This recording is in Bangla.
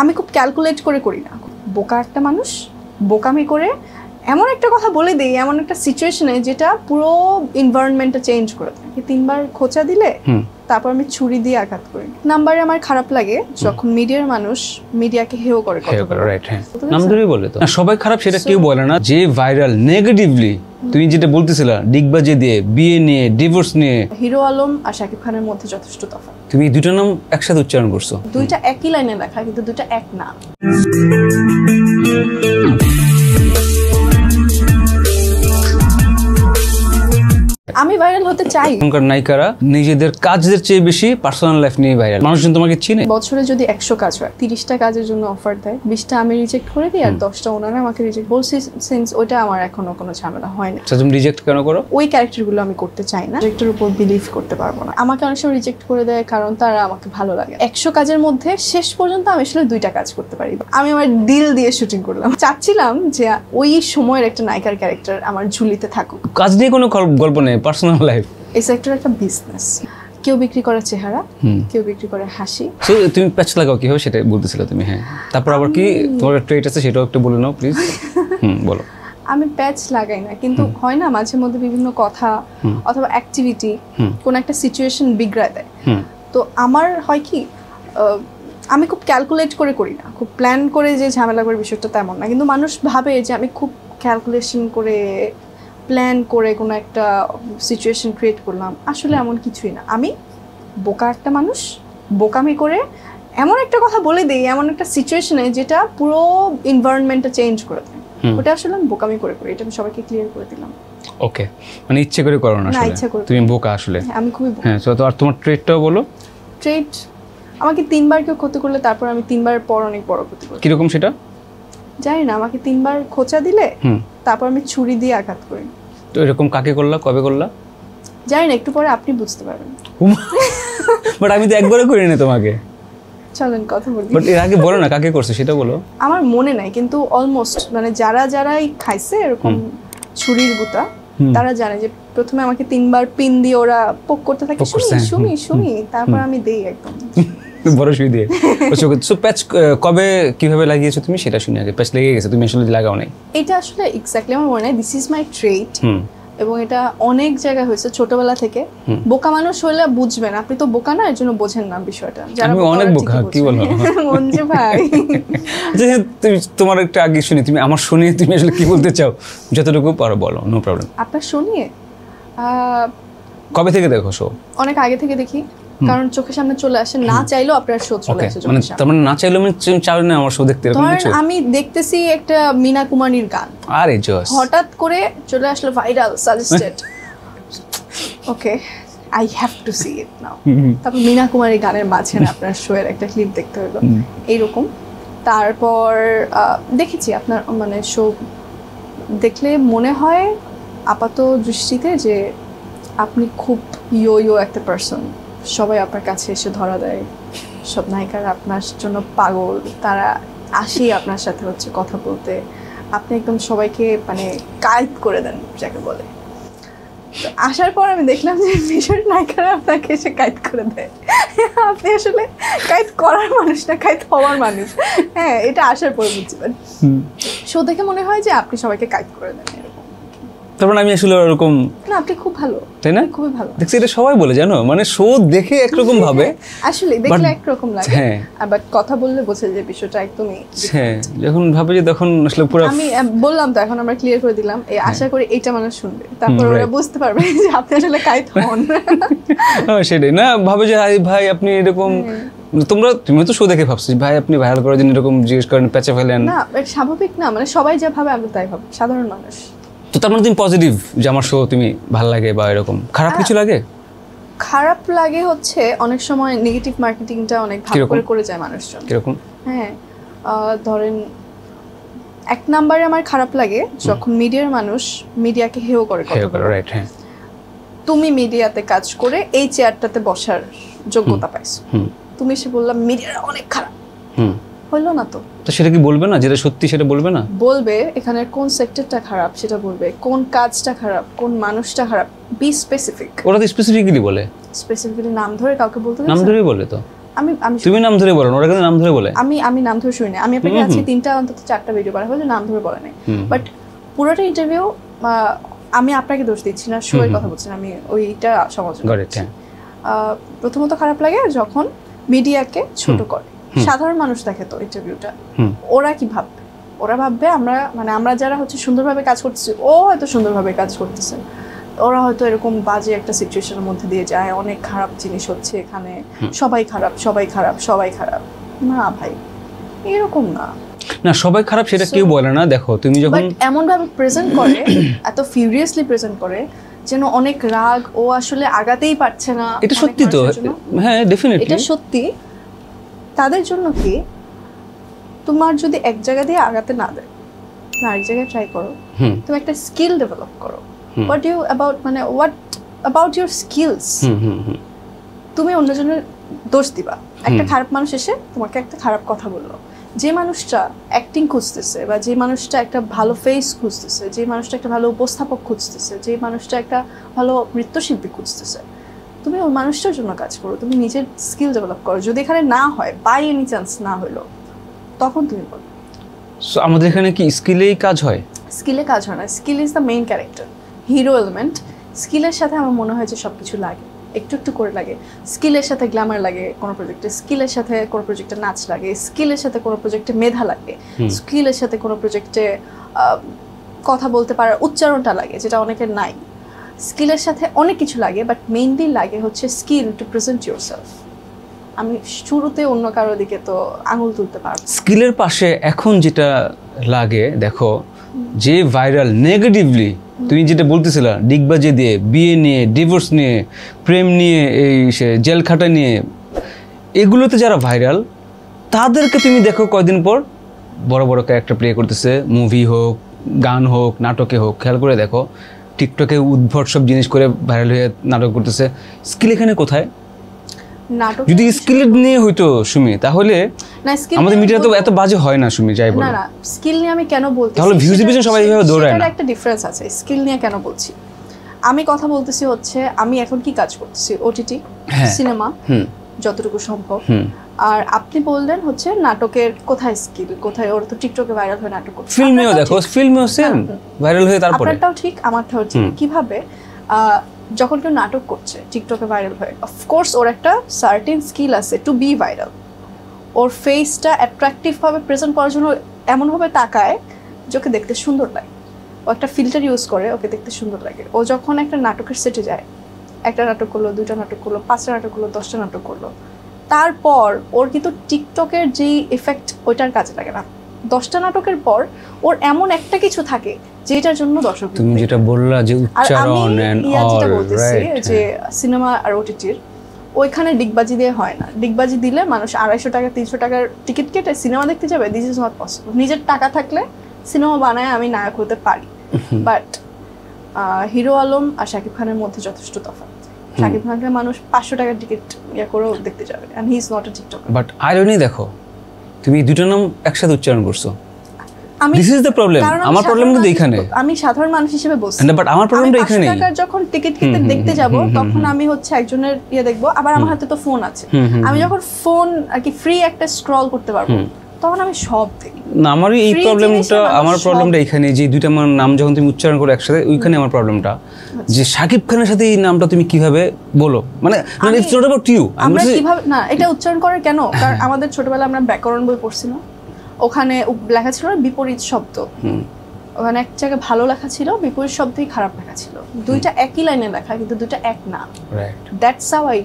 আমি খুব ক্যালকুলেট করে করি না, বোকা একটা মানুষ, বোকামি করে এমন একটা কথা বলে দিই, এমন একটা সিচুয়েশনে যেটা পুরো এনভায়রনমেন্টটা চেঞ্জ করে দেয়। 3বার খোঁচা দিলে তারপর আমি ছুরি দিয়ে আঘাত করি। নাম্বারে আমার খারাপ লাগে যখন মিডিয়ার মানুষ মিডিয়াকে হেয় করে কথা বলে। রাইট, হ্যাঁ, নাম ধরেই বলে তো। সবাই খারাপ সেটা কেউ বলে না, যে ভাইরাল নেগেটিভলি তুমি যেটা বলতেছিলা, ডিগবাজি দিয়ে, বিয়ে নিয়ে, ডিভোর্স নিয়ে। হিরো আলম আর শাকিব খানের মধ্যে যথেষ্ট তফাৎ। তুমি দুটো নাম একসাথে উচ্চারণ করছো। দুইটা একই লাইনে লেখা কিন্তু দুইটা এক না। আমি ভাইরাল হতে চাই। এখনকার নায়িকারা নিজেদের কাজের চেয়ে বেশি পার্সোনাল লাইফ নিয়ে ভাইরাল। মানুষজন তোমাকে চিনে। বছরে যদি 100 কাজ হয়, 30টা কাজের জন্য অফার দেয়, 20টা আমি রিজেক্ট করে দিই আর 10টা ওনারা আমাকে রিজেক্ট বলছি। সিন্স ওইটা আমার এখনো কোনো ঝামেলা হয় না। তুমি রিজেক্ট কেন করো? ওই ক্যারেক্টারগুলো আমি করতে চাই না, ক্যারেক্টারের উপর বিলিভ করতে পারবো না। আমাকে অনেক সময় রিজেক্ট করে দেয় কারণ তারা আমাকে ভালো লাগে। 100 কাজের মধ্যে শেষ পর্যন্ত আমি আসলে 2টা কাজ করতে পারি। আমি আমার দিল দিয়ে শুটিং করলাম, চাচ্ছিলাম যে ওই সময়ের একটা নায়িকার ক্যারেক্টার আমার ঝুলিতে থাকুক। কাজ নিয়ে কোনো গল্প নেই, পার্সোনাল লাইফ। এই সেক্টর একটা বিজনেস, কেউ বিক্রি করে চেহারা, কেউ বিক্রি করে হাসি। সো তুমি প্যাচ লাগাও কিভাবে সেটা বলতেছিলে তুমি। হ্যাঁ, তারপর আবার কি তোমার ট্রেট আছে সেটাও একটু বলে নাও প্লিজ। বলো। আমি প্যাচ লাগাই না, কিন্তু হয় না মাঝে মধ্যে বিভিন্ন কথা অথবা অ্যাক্টিভিটি কোন একটা সিচুয়েশন বিগড়ায় দেয়। তো আমার হয় কি, আমি খুব ক্যালকুলেট করে করি না, খুব প্ল্যান করে যে ঝামেলা করে বিষয়টা তেমন না। কিন্তু মানুষ ভাবে যে আমি খুব ক্যালকুলেশন করে প্ল্যান করে কোনো একটা সিচুয়েশন ক্রিয়েট করলাম। আসলে এমন কিছুই না। আমি বোকা একটা মানুষ, বোকামি করে এমন একটা কথা বলে দিই, এমন একটা সিচুয়েশনে যেটা পুরো এনভায়রনমেন্টটা চেঞ্জ করে দেয়। ওটা আসলে আমি বোকামি করে করি, এটা আমি সবাইকে ক্লিয়ার করে দিলাম। ওকে, মানে ইচ্ছে করে করো না আসলে, ইচ্ছা করে। তুমি বোকা আসলে। আমি খুবই বোকা। হ্যাঁ, তো আর তোমার ট্রেটটাও বলো। ট্রেট, আমাকে 3বার কেউ ক্ষতি করলে তারপর আমি 3বার পর অনেক বড় ক্ষতি করি। কিরকম সেটা জানি না। আমাকে 3বার খোঁচা দিলে তারপর আমি ছুরি দিয়ে আঘাত করি। তো এরকম কাকে করলা, কবে করলা জানি না, একটু পরে আপনি বুঝতে পারবেন। বাট আমি তো একবারও করি না তোমাকে। চলেন কথা বলি। বাট এর আগে বলো না কাকে করছে সেটা বলো। আমার মনে নাই, কিন্তু অলমোস্ট মানে যারাই খাইছে এরকম ছুরির গুতা, তারা জানে যে প্রথমে আমাকে 3বার পিন দিয়ে ওরা পোক করতে থাকে, শুনি তারপর আমি দেই একদম বড় শুই দিয়ে। সো প্যাচ কবে কিভাবে লাগিয়েছো তুমি সেটা শুনি আগে। প্যাচ লেগে গেছে, তুমি আসলে লাগাও নাই। এটা আসলে এক্স্যাক্টলি আমার মনে নাই। দিস ইজ মাই ট্রেট, এবং এটা অনেক জায়গায় হয়েছে ছোটবেলা থেকে। বোকা মানুষ হলে বুঝবেন, আপনি তো বোকা না, এর জন্য বোঝেন না বিষয়টা। আমি অনেক বোকা, কি বলো মঞ্জু ভাই। আচ্ছা, তুমি তোমার একটা আগে শুনি, তুমি আমার শুনিয়ে তুমি আসলে কি বলতে চাও যতটুকু পারো বলো, নো প্রবলেম। আপনার শুনিয়ে কবে থেকে দেখো শো? অনেক আগে থেকে দেখি, কারণ চোখের সামনে চলে আসে, না চাইলেও আপনার শো চলে আসে। মানে তার মানে না চাইলেও আমি চাই না আমার শো দেখতে, এরকম কিছু? আমি দেখতেছি একটা মিনা কুমারীর গান, আরে জোস, হঠাৎ করে চলে আসলো viral suggested, okay I have to see it now. তারপর মিনা কুমারী গানের মাঝে আপনার শো এর একটা ক্লিপ দেখতে হলো, এইরকম। তারপর দেখেছি আপনার মানে শো দেখলে মনে হয় আপাত দৃষ্টিতে যে আপনি খুব ইয়ো একটা পারসন। সবাই আপনার কাছে এসে ধরা দেয়, সব নায়িকারা আপনার জন্য পাগল, তারা আসেই আপনার সাথে হচ্ছে কথা বলতে। আপনি একদম সবাইকে মানে কায়েদ করে দেন যাকে বলে। তো আসার পর আমি দেখলাম যে ভীষণ নায়িকারা আপনাকে এসে কায়েদ করে দেয়। আপনি আসলে কায়েদ করার মানুষ না, কায়েদ হওয়ার মানুষ। হ্যাঁ, এটা আসার পর বুঝবেন। শো দেখে মনে হয় যে আপনি সবাইকে কায়েদ করে দেন, এরকম। তারপর আমি আসলে ওরকম না, আপনি খুব ভালো, তাই না? খুবই ভালো। দেখছি এটা সবাই বলে, জানো, মানে শো দেখে একরকম ভাবে, আসলে দেখলে একরকম লাগে, হ্যাঁ, আবার কথা বললে বোঝা যায় বিষয়টা একদমই। হ্যাঁ, যখন ভাবে যে তখন আসলে পুরো আমি বললাম তো, এখন আমরা ক্লিয়ার করে দিলাম, এই আশা করি এইটা মানুষ শুনবে, তারপর ওরা বুঝতে পারবে যে আপনি আসলে কায়েদ হন। সেটাই না, ভাবে যে ভাই আপনি এরকম, তুমি তো শো দেখে ভাবছিস ভাই আপনি ভাইরাল করার জন্য এরকম জিজ্ঞেস করেন, প্যাচে ফেলেন না, স্বাভাবিক না, মানে সবাই যা ভাবে আমি তাই ভাবি, সাধারণ মানুষ। তো তার মানে তুমি পজিটিভ যে আমার শো তুমি ভালো লাগে বা এরকম? খারাপ কিছু লাগে? খারাপ লাগে হচ্ছে অনেক সময় নেগেটিভ মার্কেটিংটা অনেক ভালো করে যায় মানুষজন। কিরকম? হ্যাঁ, ধরেন 1 নম্বরে আমার খারাপ লাগে যখন মিডিয়ার মানুষ মিডিয়াকে হেয় করে কথা বলে। রাইট, হ্যাঁ। তুমি মিডিয়াতে কাজ করে এই চেয়ারটাতে বসার যোগ্যতা পাইছো, তুমি এসে বললাম মিডিয়াটা অনেক খারাপ, হইলো না তো? তো সেটা কি বলবে না, যেটা সত্যি সেটা বলবে না? বলবে, এখানে কোন সেক্টরটা খারাপ সেটা বলবে, কোন কাজটা খারাপ, কোন মানুষটা খারাপ, বি স্পেসিফিক। ওরা তো স্পেসিফিক্যালি বলে, স্পেসিফিক্যালি নাম ধরে কাউকে বলতে, নাম ধরেই বলে। তো আমি তুমি নাম ধরে বলো, ওরা কিন্তু নাম ধরে বলে। আমি নাম ধরে শুনি না, আমি আপনাকে আজকে 3টা অন্তত 4টা ভিডিও করা হলো নাম ধরে বলে নাই, বাট পুরোটা ইন্টারভিউ আমি আপনাকে দোষ দিচ্ছি না, শোয়ের কথা বলছি না, আমি ওইটা সমালোচনা করছি। প্রথমত খারাপ লাগে যখন মিডিয়াকে ছোট করে, সাধারণ মানুষ দেখে তো ইন্টারভিউটা, ওরা কি ভাববে? ওরা ভাববে আমরা যারা হচ্ছে সুন্দরভাবে কাজ করতেছি, ও হয়তো সুন্দরভাবে কাজ করতেছে, ওরা হয়তো এরকম বাজে একটা সিচুয়েশনের মধ্যে দিয়ে যায়, অনেক খারাপ জিনিস হচ্ছে এখানে, সবাই খারাপ সবাই খারাপ সবাই খারাপ। না ভাই, এরকম না, না সবাই খারাপ সেটা কেউ বলে না। দেখো তুমি যখন এমন ভাবে প্রেজেন্ট করে, এত ফিউরিয়াসলি প্রেজেন্ট করে যেন অনেক রাগ, ও আসলে আগাতেই পারছে না। এটা সত্যি তো, হ্যাঁ ডেফিনেটলি এটা সত্যি। তাদের জন্য কি, তোমার যদি এক জায়গা দিয়ে আগাতে না দেয়, না আরেক জায়গায় ট্রাই করো, তুমি একটা স্কিল ডেভেলপ করো। What about your skills? তুমি অন্যজনের দোষ দিবা। একটা খারাপ মানুষ এসে তোমাকে একটা খারাপ কথা বললো, যে মানুষটা অ্যাক্টিং খুঁজতেছে, বা যে মানুষটা একটা ভালো ফেস খুঁজতেছে, যে মানুষটা একটা ভালো উপস্থাপক খুঁজতেছে, যে মানুষটা একটা ভালো নৃত্যশিল্পী খুঁজতেছে, তুমি ওই মানুষটার জন্য কাজ করো, তুমি নিজের স্কিল ডেভেলপ করো। যদি এখানে না হয়, বাই এনি চান্স না হলো, তখন তুমি বলো। সো আমাদের এখানে কি স্কিলেই কাজ হয়? স্কিলে কাজ হয় না, skill is the main character, hero element. স্কিলের সাথে আমার মনে হয় যে সব কিছু লাগে, একটু একটু করে লাগে। স্কিলের সাথে গ্ল্যামার লাগে কোনো প্রজেক্টে, স্কিলের সাথে কোনো প্রজেক্টে নাচ লাগে, স্কিলের সাথে কোনো প্রজেক্টে মেধা লাগে, স্কিলের সাথে কোনো প্রজেক্টে কথা বলতে পারার উচ্চারণটা লাগে, যেটা অনেকের নাই। স্কিলের সাথে অনেক কিছু লাগে, বাট মেইনলি লাগে হচ্ছে স্কিল টু প্রেজেন্ট ইউরসেলফ। আমি শুরুতে অন্য কারো দিকে তো আঙুল তুলতে পারবো। স্কিলের পাশে এখন যেটা লাগে, দেখো যে ভাইরাল নেগেটিভলি, তুমি যেটা বলতেছিলা ডিগবাজি দিয়ে, বিয়ে নিয়ে, ডিভোর্স নিয়ে, প্রেম নিয়ে, এই জেল খাটা নিয়ে, এগুলোতে যারা ভাইরাল, তাদেরকে তুমি দেখো কয়দিন পর বড় বড় ক্যারেক্টার প্লে করতেছে, মুভি হোক, গান হোক, নাটকে হোক। খেয়াল করে দেখো, টিকটকে উদ্ভট সব জিনিস করে ভাইরাল হয়ে নাটক করতেছে। স্কিল এখানে কোথায়? নাটক যদি স্কিল নিয়ে হইতো সুমি, তাহলে আমাদের মিডিয়া তো এত বাজে হয় না সুমি, যাই বলো। না না, স্কিল নিয়ে আমি কেন বলতেছি, তাহলে ভিউজের পিছনে সবাই এইভাবে দৌড়ায় না। একটা ডিফারেন্স আছে। স্কিল নিয়ে কেন বলছি, আমি কথা বলতেছি হচ্ছে আমি এখন কি কাজ করতেছি, ওটিটি, সিনেমা, যতটুকু সম্ভব। আর আপনি বললেন হচ্ছে নাটকের কোথায় স্কিল, কোথায়? ওর তো টিকটকে ভাইরাল হয়ে নাটক করছে। ফিল্মেও দেখো, ফিল্মেও সেম ভাইরাল হয়ে, তারপরে আপনারটাও ঠিক আমারটাও ঠিক। কিভাবে যখন কেউ নাটক করছে টিকটকে ভাইরাল হয়ে, অফকোর্স ওর একটা সার্টেন স্কিল আছে টু বি ভাইরাল। ওর ফেসটা অ্যাট্রাকটিভ ভাবে প্রেজেন্ট করার জন্য এমনভাবে তাকায় যে ওকে দেখতে সুন্দর লাগে। ও একটা ফিল্টার ইউজ করে, ওকে দেখতে সুন্দর লাগে। ও যখন একটা নাটকের সেটে যায়, একটা নাটক করলো, 2টা নাটক করলো, 5টা নাটক করলো, 10টা নাটক করলো, তারপর ওর কিন্তু টিকটকের যেই এফেক্ট ওইটার কাজে লাগে না। 10টা নাটকের পর ওর এমন একটা কিছু থাকে যেটার জন্য দর্শক। তুমি যেটা বললা যে উচ্চারণ এন্ড অল, রাইট, যে সিনেমা আর ওটিটির ওইখানে ডিগবাজি দিয়ে হয় না। ডিগবাজি দিলে মানুষ 250 টাকা 300 টাকার টিকিট কেটে সিনেমা দেখতে যাবে। This is not possible. নিজের টাকা থাকলে সিনেমা বানায় আমি নায়ক হতে পারি, বাট হিরো আলম আর শাকিব খানের মধ্যে যথেষ্ট তফাৎ। শাকিব খানকে মানুষ 500 টাকার টিকিট করেও দেখতে যাবে, and he is not a tiktoker. But irony দেখো, তুমি দুটো নাম একসাথে উচ্চারণ করছো। This is the problem. আমার প্রবলেম কিন্তু এখানে, আমি সাধারণ মানুষ হিসেবে বলছি, বাট আমার প্রবলেমটা এখানেই। যখন টিকিট কিনতে দেখতে যাব, তখন আমি হচ্ছে একজনের দেখবো, আবার আমার হাতে তো ফোন আছে। আমি যখন ফোন আর কি ফ্রি একটা স্ক্রল করতে পারবো, তখন আমি সব দেখি। না, আমার এই প্রবলেমটা, আমার প্রবলেমটা এখানে যে দুইটা নাম যখন তুমি উচ্চারণ করো একসাথে, ওইখানে আমার প্রবলেমটা। যে শাকিব খানের সাথে এই নামটা তুমি কিভাবে বলো, মানে ইটস নট অ্যাবাউট ইউ। আমরা কিভাবে না এটা উচ্চারণ করে কেন? কারণ আমাদের ছোটবেলায় আমরা ব্যাকরণ বই পড়ছি না, ওখানে লেখা ছিল বিপরীত শব্দ। ওখানে এক জায়গায় ভালো লেখা ছিল, বিপরীত শব্দই খারাপ লেখা ছিল। দুইটা একই লাইনে লেখা, কিন্তু দুইটা এক না। That's how I